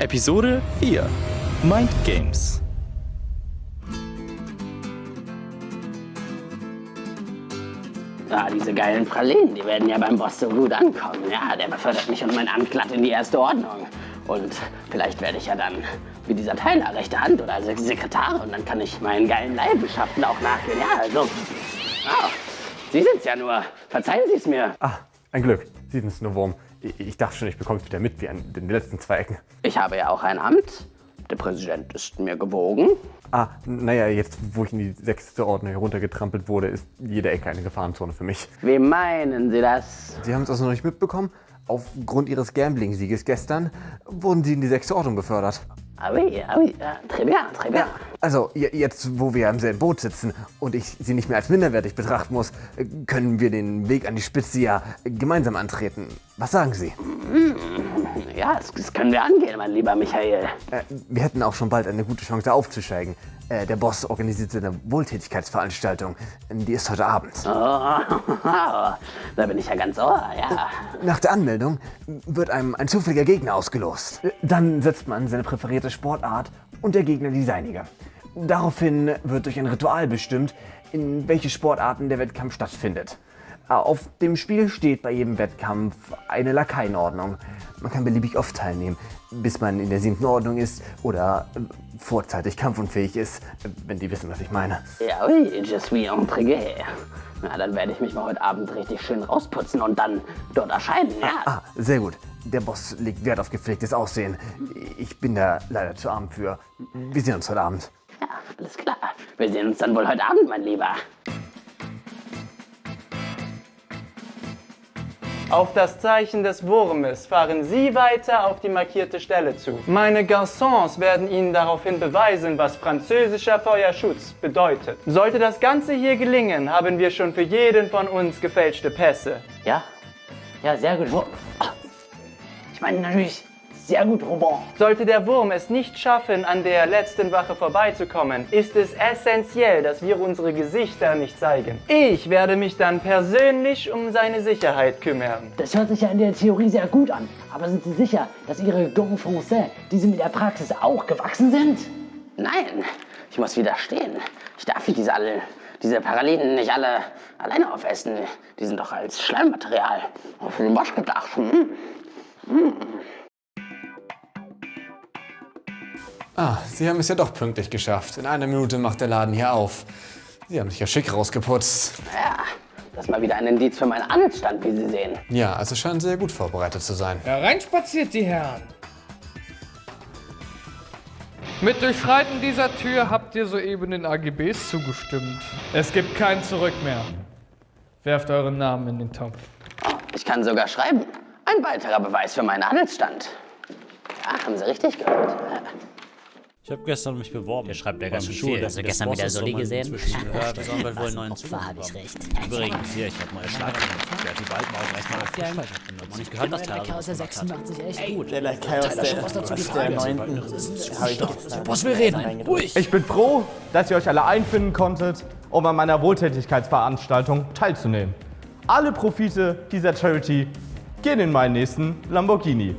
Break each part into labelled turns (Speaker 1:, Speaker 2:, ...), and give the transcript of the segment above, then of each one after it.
Speaker 1: Episode 4 Mind Games.
Speaker 2: Ah, diese geilen Pralinen, die werden ja beim Boss so gut ankommen. Ja, der befördert mich und mein Amt glatt in die erste Ordnung. Und vielleicht werde ich ja dann wie dieser Tyler rechte Hand oder Sekretär und dann kann ich meinen geilen Leidenschaften auch nachgehen. Ja, also, oh, Sie sind's ja nur. Verzeihen Sie es mir.
Speaker 3: Ah, ein Glück. Sie sind nur Wurm. Ich dachte schon, ich bekomme es wieder mit, wie an den letzten 2 Ecken.
Speaker 2: Ich habe ja auch ein Amt. Der Präsident ist mir gewogen.
Speaker 3: Ah, naja, jetzt, wo ich in die 6. Ordnung heruntergetrampelt wurde, ist jede Ecke eine Gefahrenzone für mich.
Speaker 2: Wie meinen Sie das?
Speaker 3: Sie haben es also noch nicht mitbekommen? Aufgrund Ihres Gambling-Sieges gestern wurden Sie in die 6. Ordnung befördert.
Speaker 2: Ah oui, très bien, très bien.
Speaker 3: Also, jetzt, wo wir im selben Boot sitzen und ich Sie nicht mehr als minderwertig betrachten muss, können wir den Weg an die Spitze ja gemeinsam antreten. Was sagen Sie?
Speaker 2: Ja, das können wir angehen, mein lieber Michael.
Speaker 3: Wir hätten auch schon bald eine gute Chance aufzusteigen. Der Boss organisiert eine Wohltätigkeitsveranstaltung. Die ist heute Abend.
Speaker 2: Oh, da bin ich ja ganz ohr, ja.
Speaker 3: Nach der Anmeldung wird einem ein zufälliger Gegner ausgelost. Dann setzt man seine präferierte Sportart und der Gegner die seinige. Daraufhin wird durch ein Ritual bestimmt, in welche Sportarten der Wettkampf stattfindet. Auf dem Spiel steht bei jedem Wettkampf eine Lakaienordnung. Man kann beliebig oft teilnehmen, bis man in der 7. Ordnung ist oder vorzeitig kampfunfähig ist, wenn die wissen, was ich meine.
Speaker 2: Ja, oui, je suis intrigué. Na, dann werde ich mich mal heute Abend richtig schön rausputzen und dann dort erscheinen, ja.
Speaker 3: Sehr gut. Der Boss legt Wert auf gepflegtes Aussehen. Ich bin da leider zu arm für. Wir sehen uns heute Abend.
Speaker 2: Ja, alles klar. Wir sehen uns dann wohl heute Abend, mein Lieber.
Speaker 4: Auf das Zeichen des Wurmes fahren Sie weiter auf die markierte Stelle zu. Meine Garçons werden Ihnen daraufhin beweisen, was französischer Feuerschutz bedeutet. Sollte das Ganze hier gelingen, haben wir schon für jeden von uns gefälschte Pässe.
Speaker 2: Ja? Ja, sehr gut. Ich meine natürlich sehr gut, Robin.
Speaker 4: Sollte der Wurm es nicht schaffen, an der letzten Wache vorbeizukommen, ist es essentiell, dass wir unsere Gesichter nicht zeigen. Ich werde mich dann persönlich um seine Sicherheit kümmern.
Speaker 2: Das hört sich ja in der Theorie sehr gut an. Aber sind Sie sicher, dass Ihre Gants Français diesem in der Praxis auch gewachsen sind? Nein, ich muss widerstehen. Ich darf hier diese Parallelen nicht alle alleine aufessen. Die sind doch als Schleimmaterial für den Wasch gedacht.
Speaker 5: Sie haben es ja doch pünktlich geschafft. In 1 Minute macht der Laden hier auf. Sie haben sich ja schick rausgeputzt.
Speaker 2: Ja, das ist mal wieder ein Indiz für meinen Adelsstand, wie Sie sehen.
Speaker 5: Ja, also scheinen sehr gut vorbereitet zu sein.
Speaker 6: Hereinspaziert, die Herren! Mit Durchschreiten dieser Tür habt ihr soeben den AGBs zugestimmt. Es gibt kein Zurück mehr. Werft euren Namen in den Topf.
Speaker 2: Ich kann sogar schreiben. Ein weiterer Beweis für meinen Adelsstand. Ja, haben Sie richtig gehört.
Speaker 7: Ich habe gestern mich beworben.
Speaker 8: Der schreibt ja ganz schön viel. Hast du gestern wieder Soli gesehen?
Speaker 7: Gehört, wir sollen bald wohl einen neuen
Speaker 8: Opfer, habe ich recht.
Speaker 7: Übrigens, hier, ich habe neue Schlagzeilen. Der hat die Balkenmaus erstmal auf gespeichert. Ich habe nicht gehört, dass Tyler
Speaker 8: aus der 86 echt gut.
Speaker 9: Der Lakai aus der 9. habe ich gestern.
Speaker 6: Boss will reden. Ruhig.
Speaker 10: Ich bin froh, dass ihr euch alle einfinden konntet, um an meiner Wohltätigkeitsveranstaltung teilzunehmen. Alle Profite dieser Charity gehen in meinen nächsten Lamborghini.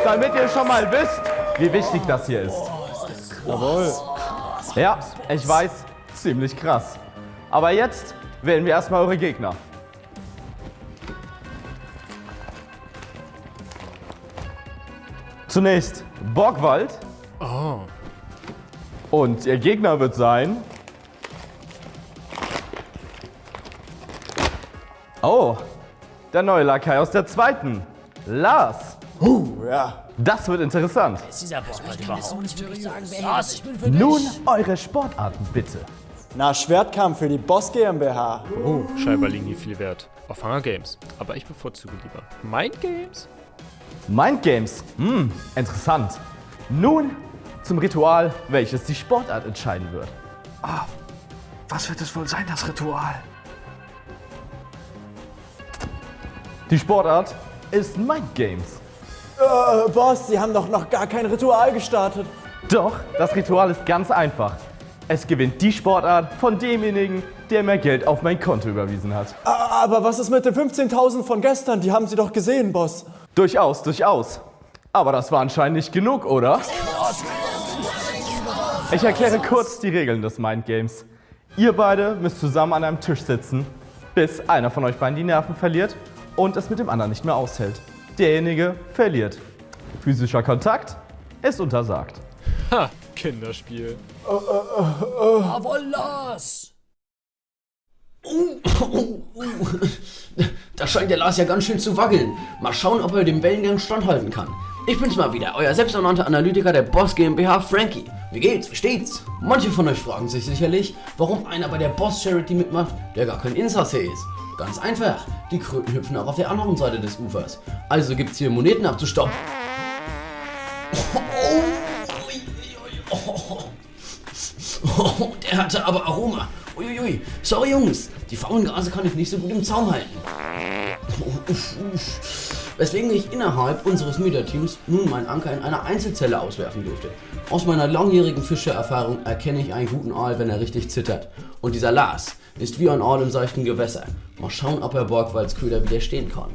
Speaker 10: Damit ihr schon mal wisst, wie wichtig das hier ist. Jawohl. Ja, ich weiß, ziemlich krass. Aber jetzt wählen wir erstmal eure Gegner. Zunächst Borgwald. Und ihr Gegner wird sein... Oh, der neue Lakai aus der 2. Lars.
Speaker 9: Ja.
Speaker 10: Das wird interessant.
Speaker 8: Ist dieser Boss überhaupt? Ich bin für dich.
Speaker 10: Nun eure Sportarten bitte.
Speaker 9: Na, Schwertkampf für die Boss GmbH.
Speaker 11: Oh, scheinbar liegen hier viel Wert auf Hunger Games. Aber ich bevorzuge lieber Mind Games.
Speaker 10: Mind Games. Interessant. Nun zum Ritual, welches die Sportart entscheiden wird.
Speaker 3: Was wird es wohl sein, das Ritual?
Speaker 10: Die Sportart ist Mind Games.
Speaker 9: Boss, Sie haben doch noch gar kein Ritual gestartet.
Speaker 10: Doch, das Ritual ist ganz einfach. Es gewinnt die Sportart von demjenigen, der mehr Geld auf mein Konto überwiesen hat.
Speaker 9: Aber was ist mit den 15.000 von gestern? Die haben Sie doch gesehen, Boss.
Speaker 10: Durchaus, durchaus. Aber das war anscheinend nicht genug, oder? Ich erkläre kurz die Regeln des Mind Games. Ihr beide müsst zusammen an einem Tisch sitzen, bis einer von euch beiden die Nerven verliert und es mit dem anderen nicht mehr aushält. Derjenige verliert. Physischer Kontakt ist untersagt.
Speaker 11: Ha, Kinderspiel.
Speaker 8: Avollas!
Speaker 2: Da scheint der Lars ja ganz schön zu wackeln. Mal schauen, ob er dem Wellengang standhalten kann. Ich bin's mal wieder, euer selbsternannter Analytiker der Boss GmbH, Frankie. Wie geht's? Wie steht's? Manche von euch fragen sich sicherlich, warum einer bei der Boss Charity mitmacht, der gar kein Insasse ist. Ganz einfach, die Kröten hüpfen auch auf der anderen Seite des Ufers. Also gibt's hier Moneten abzustoppen. Der hatte aber Aroma. Uiuiui, sorry Jungs, die faulen Gase kann ich nicht so gut im Zaum halten. Weswegen ich innerhalb unseres Mieterteams nun meinen Anker in einer Einzelzelle auswerfen durfte. Aus meiner langjährigen Fischererfahrung erkenne ich einen guten Aal, wenn er richtig zittert. Und dieser Lars ist wie ein Aal im seichten Gewässer. Mal schauen, ob er Borgwalds Köder widerstehen kann.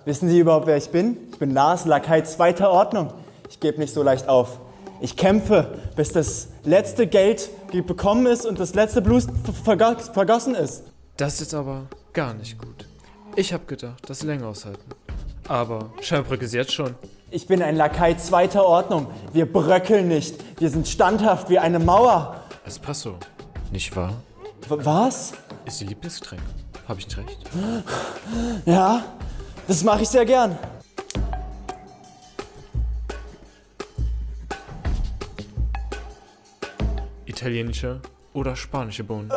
Speaker 9: Wissen Sie überhaupt, wer ich bin? Ich bin Lars, Lakai 2. Ordnung. Ich gebe nicht so leicht auf. Ich kämpfe, bis das letzte Geld bekommen ist und das letzte Blut vergossen ist.
Speaker 11: Das ist jetzt aber gar nicht gut. Ich habe gedacht, das länger aushalten. Aber Scheinbrück ist jetzt schon.
Speaker 9: Ich bin ein Lakai 2. Ordnung. Wir bröckeln nicht. Wir sind standhaft wie eine Mauer.
Speaker 11: Espresso, nicht wahr?
Speaker 9: Was?
Speaker 11: Ist Ihr Lieblingsgetränk. Habe ich nicht recht?
Speaker 9: Ja, das mache ich sehr gern.
Speaker 11: Italienische oder spanische Bohnen?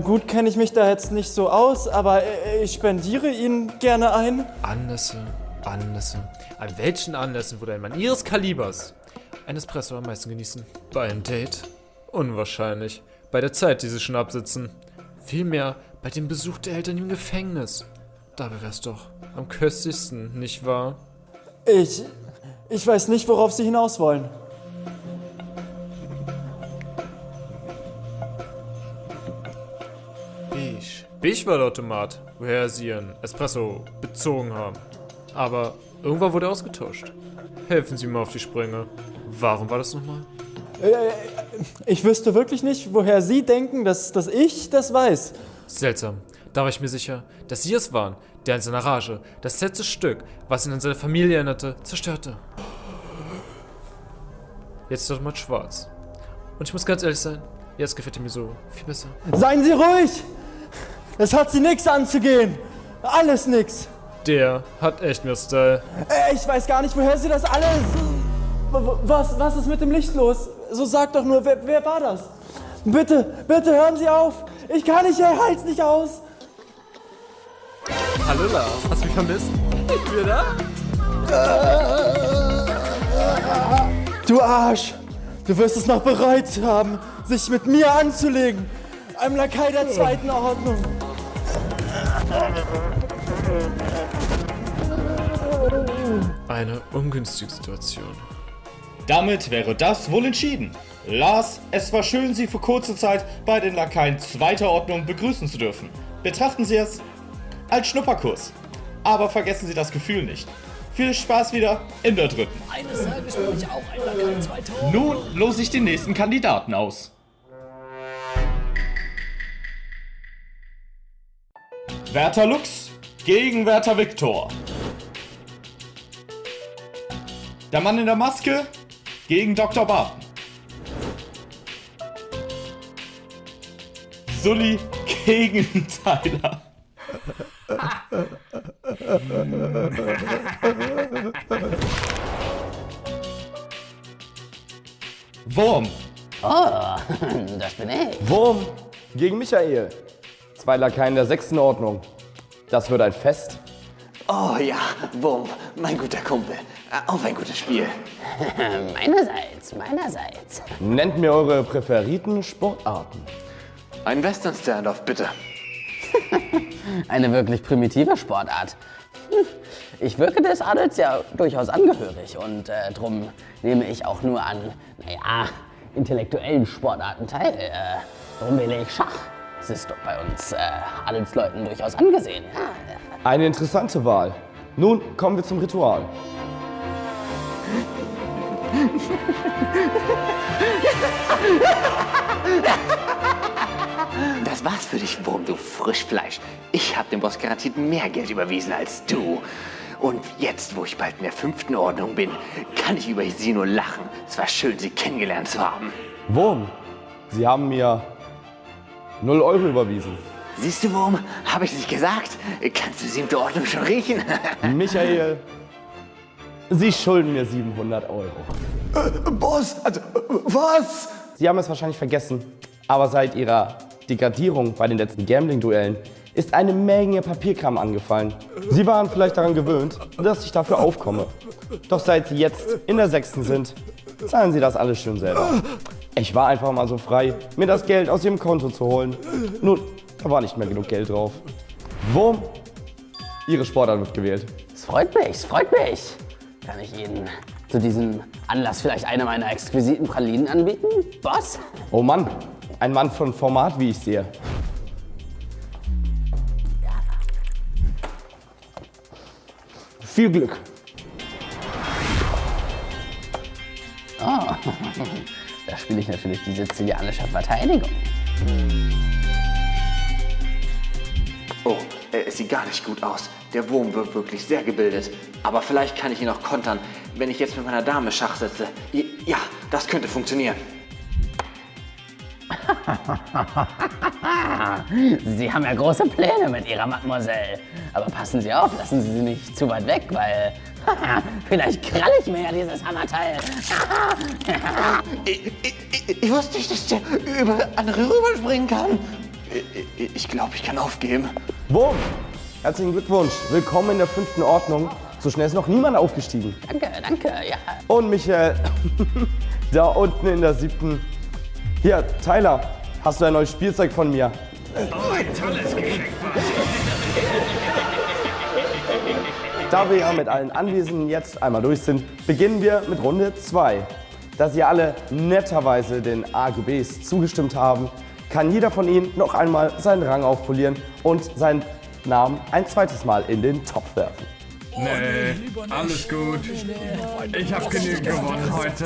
Speaker 9: Gut kenne ich mich da jetzt nicht so aus, aber ich spendiere Ihnen gerne ein.
Speaker 11: Anlässe. An welchen Anlässen würde ein Mann Ihres Kalibers ein Espresso am meisten genießen? Bei einem Date? Unwahrscheinlich. Bei der Zeit, die Sie schon absitzen. Vielmehr bei dem Besuch der Eltern im Gefängnis. Dabei wär's doch am köstlichsten, nicht wahr?
Speaker 9: Ich weiß nicht, worauf Sie hinaus wollen.
Speaker 11: Beige war der Automat, woher Sie Ihren Espresso bezogen haben. Aber irgendwann wurde er ausgetauscht. Helfen Sie mir auf die Sprünge. Warum war das nochmal?
Speaker 9: Ich wüsste wirklich nicht, woher Sie denken, dass ich das weiß.
Speaker 11: Seltsam. Da war ich mir sicher, dass Sie es waren, der in seiner Rage das letzte Stück, was ihn an seine Familie erinnerte, zerstörte. Jetzt ist der Automat schwarz. Und ich muss ganz ehrlich sein, jetzt gefällt er mir so viel besser.
Speaker 9: Seien Sie ruhig! Es hat Sie nichts anzugehen. Alles nix.
Speaker 11: Der hat echt mehr Style.
Speaker 9: Ich weiß gar nicht, woher Sie das alles... Was ist mit dem Licht los? So sag doch nur, wer war das? Bitte hören Sie auf. Ich kann nicht, ich halt's nicht aus.
Speaker 11: Hallo Lars, hast du mich vermisst? Ich bin da.
Speaker 9: Du Arsch! Du wirst es noch bereut haben, sich mit mir anzulegen. Einem Lakai der 2. Ordnung.
Speaker 11: Eine ungünstige Situation.
Speaker 12: Damit wäre das wohl entschieden. Lars, es war schön, Sie für kurze Zeit bei den Lakaien 2. Ordnung begrüßen zu dürfen. Betrachten Sie es als Schnupperkurs. Aber vergessen Sie das Gefühl nicht. Viel Spaß wieder in der 3.
Speaker 8: Eines Tages bin ich auch ein Lakai 2. Ordnung.
Speaker 12: Nun lose ich den nächsten Kandidaten aus. Wärter Lux gegen Wärter Viktor. Der Mann in der Maske gegen Dr. Barton. Sully gegen Tyler. Wurm.
Speaker 2: Oh, das bin ich.
Speaker 10: Wurm gegen Michael. 2 Lakaien der 6. Ordnung. Das wird ein Fest.
Speaker 13: Oh ja, Wurm, mein guter Kumpel. Auf ein gutes Spiel.
Speaker 2: Meinerseits.
Speaker 10: Nennt mir eure präferierten Sportarten.
Speaker 13: Ein Western Standoff, bitte.
Speaker 2: Eine wirklich primitive Sportart. Ich wirke des Adels ja durchaus angehörig und drum nehme ich auch nur an, intellektuellen Sportarten teil. Drum wähle ich Schach. Es ist doch bei uns Adelsleuten durchaus angesehen.
Speaker 10: Eine interessante Wahl. Nun kommen wir zum Ritual.
Speaker 13: Das war's für dich, Wurm, du Frischfleisch. Ich habe dem Boss garantiert mehr Geld überwiesen als du. Und jetzt, wo ich bald in der 5. Ordnung bin, kann ich über sie nur lachen. Es war schön, sie kennengelernt zu haben.
Speaker 10: Wurm, Sie haben mir 0 Euro überwiesen.
Speaker 13: Siehst du, Wurm? Habe ich es nicht gesagt? Kannst du 7. Ordnung schon riechen?
Speaker 10: Michael, Sie schulden mir 700 Euro.
Speaker 13: Boss, also, was?
Speaker 10: Sie haben es wahrscheinlich vergessen, aber seit Ihrer Degradierung bei den letzten Gambling-Duellen ist eine Menge Papierkram angefallen. Sie waren vielleicht daran gewöhnt, dass ich dafür aufkomme. Doch seit Sie jetzt in der 6. sind, zahlen Sie das alles schön selber. Ich war einfach mal so frei, mir das Geld aus Ihrem Konto zu holen. Nun, da war nicht mehr genug Geld drauf. Wurm, Ihre Sportart wird gewählt.
Speaker 2: Es freut mich, es freut mich. Kann ich Ihnen zu diesem Anlass vielleicht eine meiner exquisiten Pralinen anbieten, Boss?
Speaker 10: Oh Mann, ein Mann von Format, wie ich sehe. Viel Glück.
Speaker 2: Oh, da spiele ich natürlich die sizilianische Verteidigung.
Speaker 13: Oh, es sieht gar nicht gut aus. Der Wurm wirkt wirklich sehr gebildet. Aber vielleicht kann ich ihn auch kontern, wenn ich jetzt mit meiner Dame Schach setze. Ja, das könnte funktionieren.
Speaker 2: Sie haben ja große Pläne mit Ihrer Mademoiselle. Aber passen Sie auf, lassen Sie sie nicht zu weit weg, weil vielleicht kralle ich mir ja dieses Hammerteil.
Speaker 13: Ich wusste nicht, dass der über andere rüberspringen kann. Ich glaube, ich kann aufgeben.
Speaker 10: Wurm, herzlichen Glückwunsch. Willkommen in der 5. Ordnung. So schnell ist noch niemand aufgestiegen.
Speaker 2: Danke, ja.
Speaker 10: Und Michael, da unten in der 7. Hier, Tyler, hast du ein neues Spielzeug von mir?
Speaker 8: Oh, ein tolles Geschenk.
Speaker 10: Da wir ja mit allen Anwesenden jetzt einmal durch sind, beginnen wir mit Runde 2. Da Sie alle netterweise den AGBs zugestimmt haben, kann jeder von Ihnen noch einmal seinen Rang aufpolieren und seinen Namen ein zweites Mal in den Topf werfen.
Speaker 6: Nee, alles gut. Ich hab genügend gewonnen heute.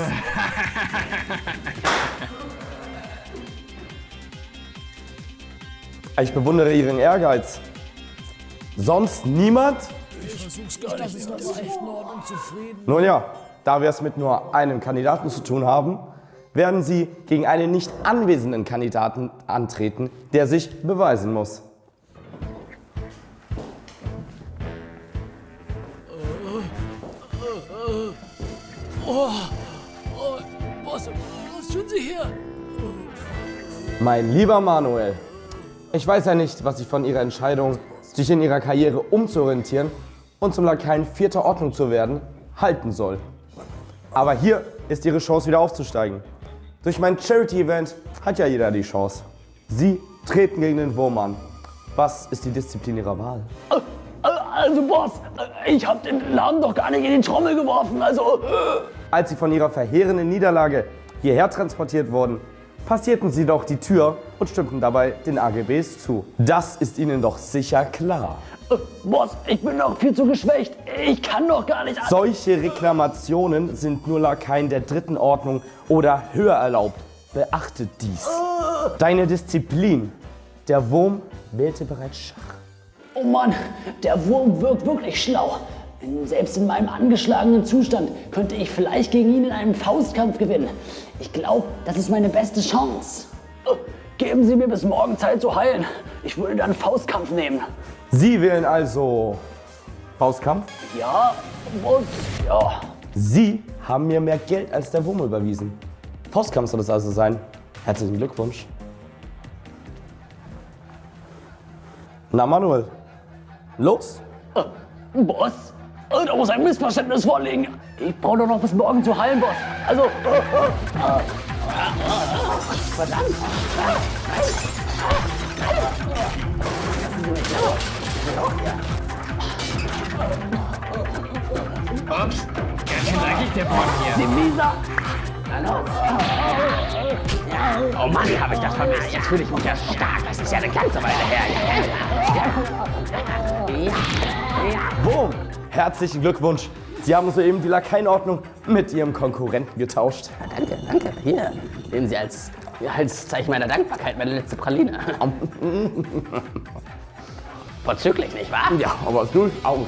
Speaker 10: Ich bewundere Ihren Ehrgeiz. Sonst niemand?
Speaker 8: Ich versuch's gar nicht, in der 5. Ordnung zufrieden.
Speaker 10: Nun ja, da wir es mit nur einem Kandidaten zu tun haben, werden Sie gegen einen nicht anwesenden Kandidaten antreten, der sich beweisen muss.
Speaker 8: Was tun Sie hier?
Speaker 10: Mein lieber Manuel, ich weiß ja nicht, was ich von Ihrer Entscheidung, sich in Ihrer Karriere umzuorientieren und zum Lakaien 4. Ordnung zu werden, halten soll. Aber hier ist Ihre Chance, wieder aufzusteigen. Durch mein Charity-Event hat ja jeder die Chance. Sie treten gegen den Wurm an. Was ist die Disziplin Ihrer Wahl?
Speaker 2: Also Boss, ich hab den Laden doch gar nicht in die Trommel geworfen, also...
Speaker 10: Als Sie von Ihrer verheerenden Niederlage hierher transportiert wurden, passierten Sie doch die Tür und stimmten dabei den AGBs zu. Das ist Ihnen doch sicher klar.
Speaker 2: Boss, ich bin doch viel zu geschwächt. Ich kann doch gar nicht...
Speaker 10: Solche Reklamationen sind nur Lakaien der 3. Ordnung oder höher erlaubt. Beachte dies. Deine Disziplin. Der Wurm wählte bereits Schach.
Speaker 2: Oh Mann, der Wurm wirkt wirklich schlau. Selbst in meinem angeschlagenen Zustand könnte ich vielleicht gegen ihn in einem Faustkampf gewinnen. Ich glaube, das ist meine beste Chance. Geben Sie mir bis morgen Zeit zu heilen. Ich würde dann Faustkampf nehmen.
Speaker 10: Sie wählen also Faustkampf?
Speaker 2: Ja, Boss, ja.
Speaker 10: Sie haben mir mehr Geld als der Wurm überwiesen. Faustkampf soll es also sein. Herzlichen Glückwunsch. Na Manuel, los!
Speaker 2: Boss, da muss ein Missverständnis vorliegen. Ich brauche doch noch bis morgen zu heilen, Boss. Also... Verdammt! Ups, ganz schön dreckig der Boden hier. Die Visa. Na los. Oh Mann, habe ich das vermisst. Jetzt fühle ich mich ja stark. Das ist ja eine ganze Weile her.
Speaker 10: Boom! Herzlichen Glückwunsch. Sie haben soeben die Lakaienordnung mit Ihrem Konkurrenten getauscht.
Speaker 2: Danke, danke. Hier, nehmen Sie als Zeichen meiner Dankbarkeit meine letzte Praline. Vorzüglich, nicht wahr?
Speaker 10: Ja, aber durchaus.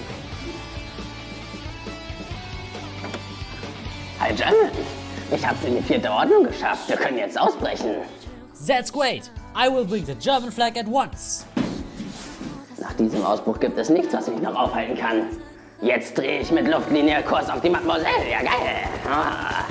Speaker 2: Hi, German. Ich hab's in die 4. Ordnung geschafft. Wir können jetzt ausbrechen.
Speaker 8: That's great. I will bring the German flag at once.
Speaker 2: Nach diesem Ausbruch gibt es nichts, was mich noch aufhalten kann. Jetzt drehe ich mit Luftlinie Kurs auf die Mademoiselle. Ja, geil. Ah.